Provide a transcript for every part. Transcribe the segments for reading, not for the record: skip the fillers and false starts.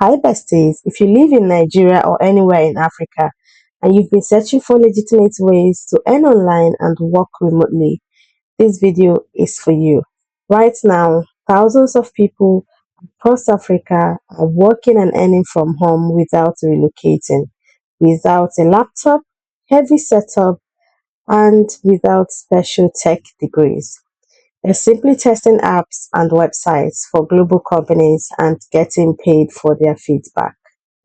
Hi besties, if you live in Nigeria or anywhere in Africa and you've been searching for legitimate ways to earn online and work remotely, this video is for you. Right now, thousands of people across Africa are working and earning from home without relocating, without a laptop, heavy setup, and without special tech degrees. They're simply testing apps and websites for global companies and getting paid for their feedback.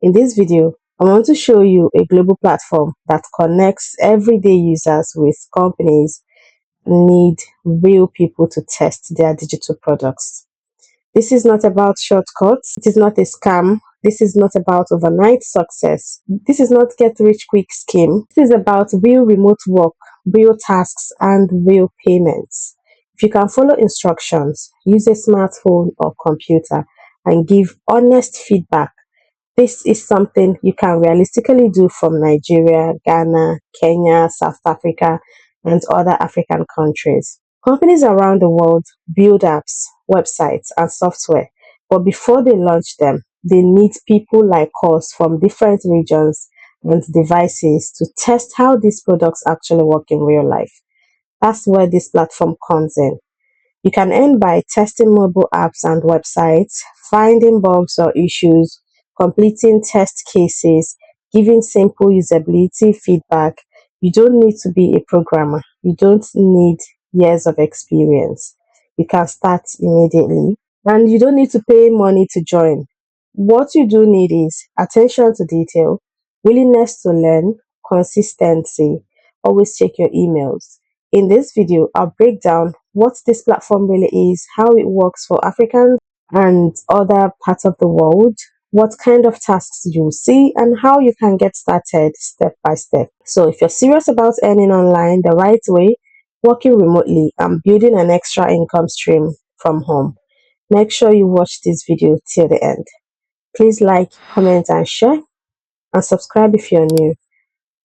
In this video, I want to show you a global platform that connects everyday users with companies that need real people to test their digital products. This is not about shortcuts. It is not a scam. This is not about overnight success. This is not get rich quick scheme. This is about real remote work, real tasks, and real payments. If you can follow instructions, use a smartphone or computer, and give honest feedback, this is something you can realistically do from Nigeria, Ghana, Kenya, South Africa, and other African countries. Companies around the world build apps, websites, and software, but before they launch them, they need people like us from different regions and devices to test how these products actually work in real life. That's where this platform comes in. You can earn by testing mobile apps and websites, finding bugs or issues, completing test cases, giving simple usability feedback. You don't need to be a programmer. You don't need years of experience. You can start immediately. And you don't need to pay money to join. What you do need is attention to detail, willingness to learn, consistency. Always check your emails. In this video, I'll break down what this platform really is, how it works for Africans and other parts of the world, what kind of tasks you'll see, and how you can get started step by step. So if you're serious about earning online the right way, working remotely, and building an extra income stream from home, make sure you watch this video till the end. Please like, comment, and share, and subscribe if you're new.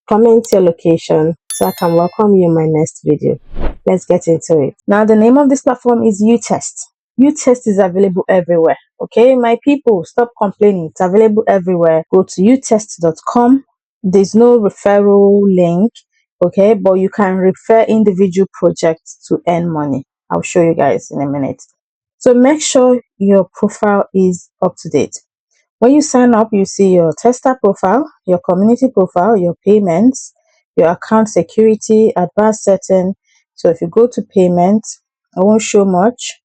Comment your location so I can welcome you in my next video. Let's get into it. Now, the name of this platform is uTest. uTest is available everywhere. Okay, my people, stop complaining. It's available everywhere. Go to utest.com. There's no referral link, okay, but you can refer individual projects to earn money. I'll show you guys in a minute. So make sure your profile is up to date. When you sign up, you see your tester profile, your community profile, your payments, your account security, advanced setting. So if you go to payment, I won't show much.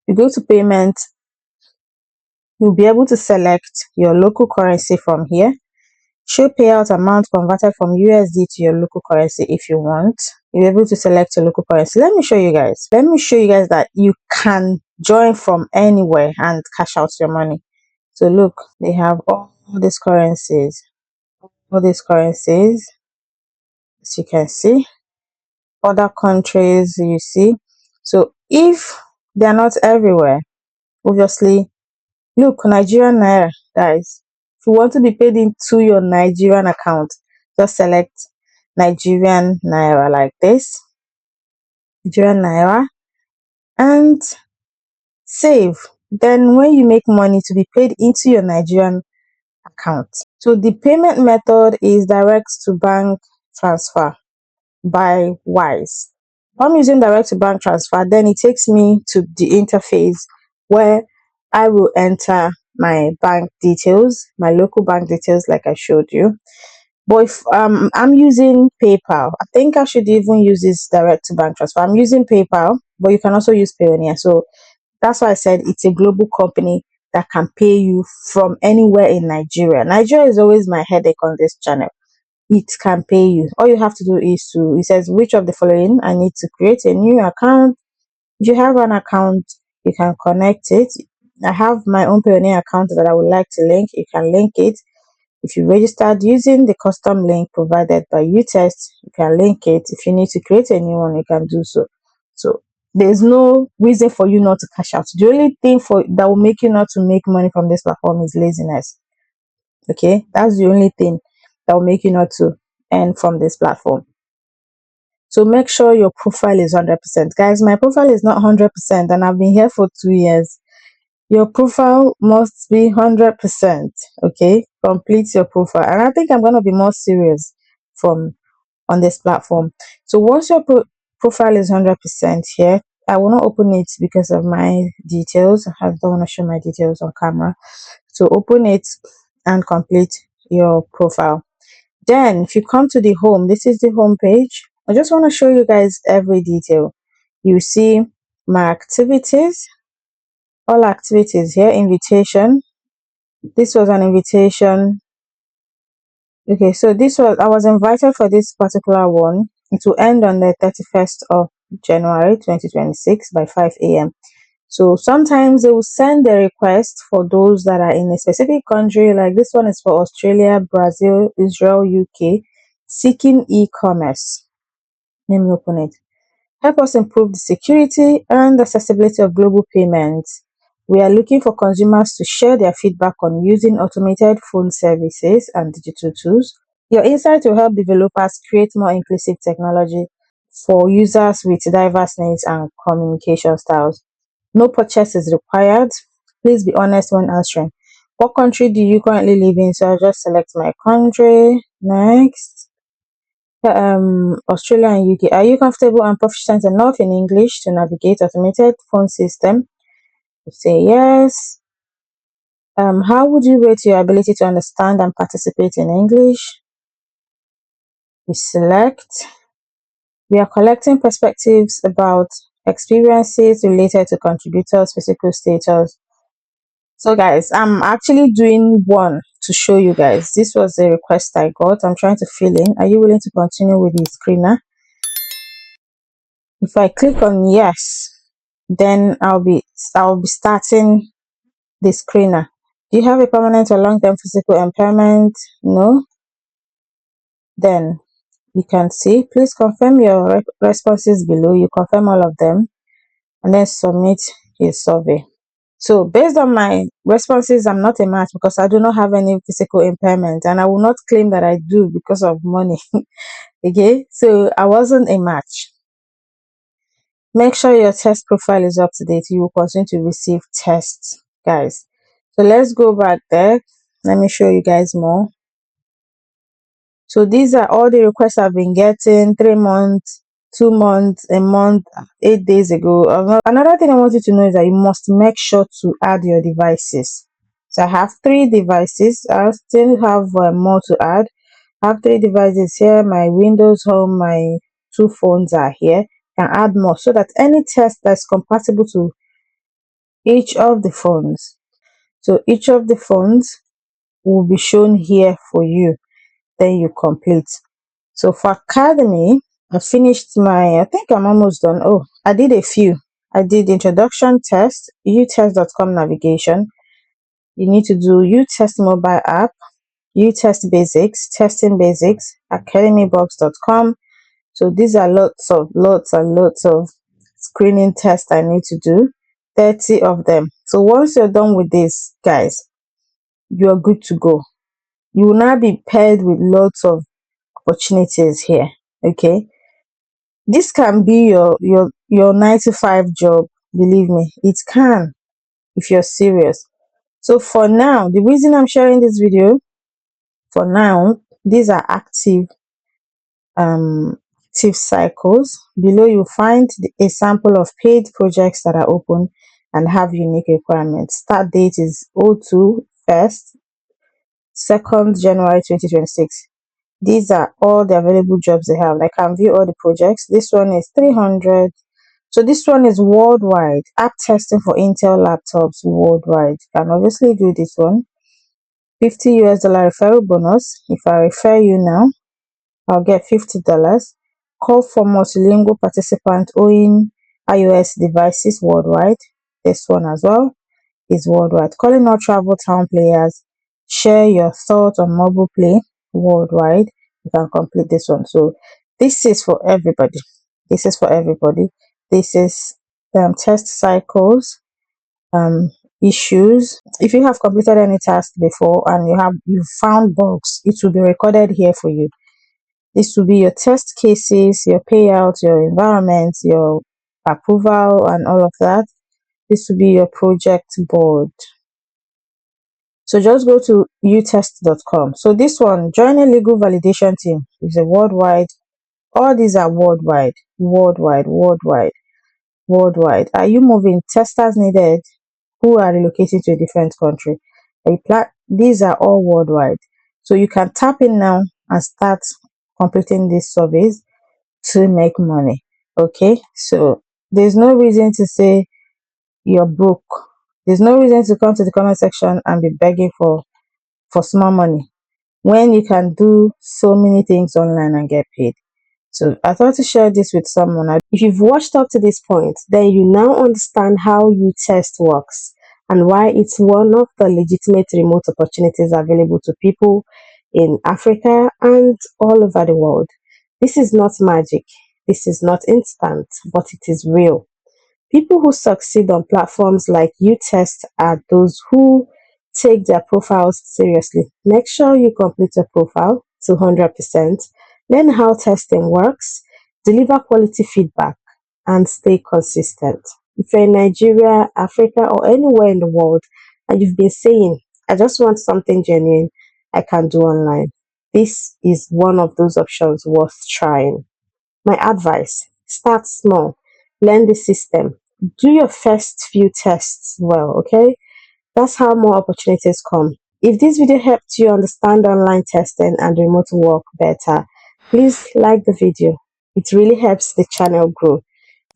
You go to payment, you'll be able to select your local currency from here. Show payout amount converted from USD to your local currency if you want. You're able to select your local currency. Let me show you guys. Let me show you guys that you can join from anywhere and cash out your money. So look, they have all these currencies, as you can see, other countries you see. So if they're not everywhere, obviously, look, Nigerian Naira, guys. If you want to be paid into your Nigerian account, just select Nigerian Naira like this, Nigerian Naira, and save. Then when you make money to be paid into your Nigerian account. So the payment method is direct to bank transfer by Wise. If I'm using direct to bank transfer, then it takes me to the interface where I will enter my bank details, my local bank details like I showed you. But if I'm using PayPal, I think I should even use this direct to bank transfer. I'm using PayPal, but you can also use Payoneer. So that's why I said it's a global company that can pay you from anywhere in Nigeria. Nigeria is always my headache on this channel. It can pay you. All you have to do is it says, which of the following? I need to create a new account. If you have an account, you can connect it. I have my own Payoneer account that I would like to link. You can link it. If you registered using the custom link provided by uTest, you can link it. If you need to create a new one, you can do so. So there's no reason for you not to cash out. The only thing that will make you not to make money from this platform is laziness. Okay, that's the only thing that will make you not to earn from this platform. So make sure your profile is 100%. Guys, my profile is not 100% and I've been here for 2 years. Your profile must be 100%. Okay, complete your profile. And I think I'm going to be more serious from on this platform. So once your profile is 100% here, I will not open it because of my details. I don't want to show my details on camera. So open it and complete your profile. Then if you come to the home, this is the home page. I just want to show you guys every detail. You see my activities, all activities here, invitation. This was an invitation. Okay, so this was, I was invited for this particular one to end on the 31st of January 2026 by 5 a.m. So sometimes they will send the request for those that are in a specific country, like this one is for Australia, Brazil, Israel, UK, seeking e-commerce. Let me open it. Help us improve the security and accessibility of global payments. We are looking for consumers to share their feedback on using automated phone services and digital tools. Your insight will help developers create more inclusive technology for users with diverse needs and communication styles. No purchase is required. Please be honest when answering. What country do you currently live in? So I'll just select my country. Next. Australia and UK. Are you comfortable and proficient enough in English to navigate automated phone system? You say yes. How would you rate your ability to understand and participate in English? You select. We are collecting perspectives about experiences related to contributors' physical status. So guys, I'm actually doing one to show you guys. This was the request I got. I'm trying to fill in. Are you willing to continue with the screener? If I click on yes, then I'll be starting the screener. Do you have a permanent or long-term physical impairment? No. Then you can see, please confirm your responses below. You confirm all of them and then submit a survey. So based on my responses, I'm not a match because I do not have any physical impairment, and I will not claim that I do because of money. Okay, so I wasn't a match. Make sure your test profile is up to date. You will continue to receive tests, guys. So let's go back there. Let me show you guys more. So these are all the requests I've been getting 3 months, 2 months, a month, 8 days ago. Another thing I want you to know is that you must make sure to add your devices. So I have 3 devices. I still have more to add. I have 3 devices here. My Windows Home, my 2 phones are here. Can add more so that any test that's compatible to each of the phones. So each of the phones will be shown here for you. Then you complete. So for Academy, I finished I think I'm almost done. Oh, I did a few. I did introduction test, uTest.com navigation. You need to do uTest mobile app, uTest basics, testing basics, academybox.com. So these are lots and lots of screening tests I need to do, 30 of them. So once you're done with this, guys, you're good to go. You will now be paired with lots of opportunities here. Okay, this can be your 9 to 5 job. Believe me, it can if you're serious. So for now, the reason I'm sharing this video, for now, these are active cycles. Below you find a sample of paid projects that are open and have unique requirements. Start date is 02 1st 2nd January 2026. These are all the available jobs they have. I can view all the projects. This one is 300. So this one is worldwide. App testing for Intel laptops worldwide. You can obviously do this one. $50 referral bonus. If I refer you now, I'll get $50. Call for multilingual participant owning iOS devices worldwide. This one as well is worldwide. Calling all travel town players. Share your thoughts on mobile play worldwide. You can complete this one. So this is for everybody. This is for everybody. This is test cycles, issues. If you have completed any task before and you found bugs, it will be recorded here for you. This will be your test cases, your payout, your environment, your approval, and all of that. This will be your project board. So just go to utest.com. So this one, join a legal validation team, is a worldwide. All these are worldwide, worldwide, worldwide, worldwide. Are you moving? Testers needed who are relocating to a different country. These are all worldwide. So you can tap in now and start completing these surveys to make money. Okay, so there's no reason to say you're broke. There's no reason to come to the comment section and be begging for small money when you can do so many things online and get paid. So I thought to share this with someone. If you've watched up to this point, then you now understand how uTest works and why it's one of the legitimate remote opportunities available to people in Africa and all over the world. This is not magic. This is not instant, but it is real. People who succeed on platforms like uTest are those who take their profiles seriously. Make sure you complete your profile to 100%, learn how testing works, deliver quality feedback, and stay consistent. If you're in Nigeria, Africa, or anywhere in the world, and you've been saying, I just want something genuine I can do online, this is one of those options worth trying. My advice, start small, learn the system, do your first few tests well, okay? That's how more opportunities come. If this video helped you understand online testing and remote work better, please like the video. It really helps the channel grow.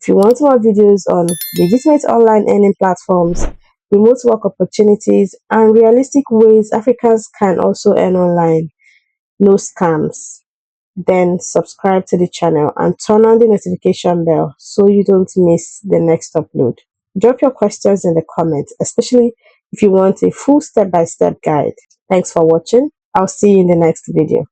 If you want more videos on legitimate online earning platforms, remote work opportunities, and realistic ways Africans can also earn online, no scams, then subscribe to the channel and turn on the notification bell so you don't miss the next upload. Drop your questions in the comments, especially if you want a full step-by-step guide. Thanks for watching. I'll see you in the next video.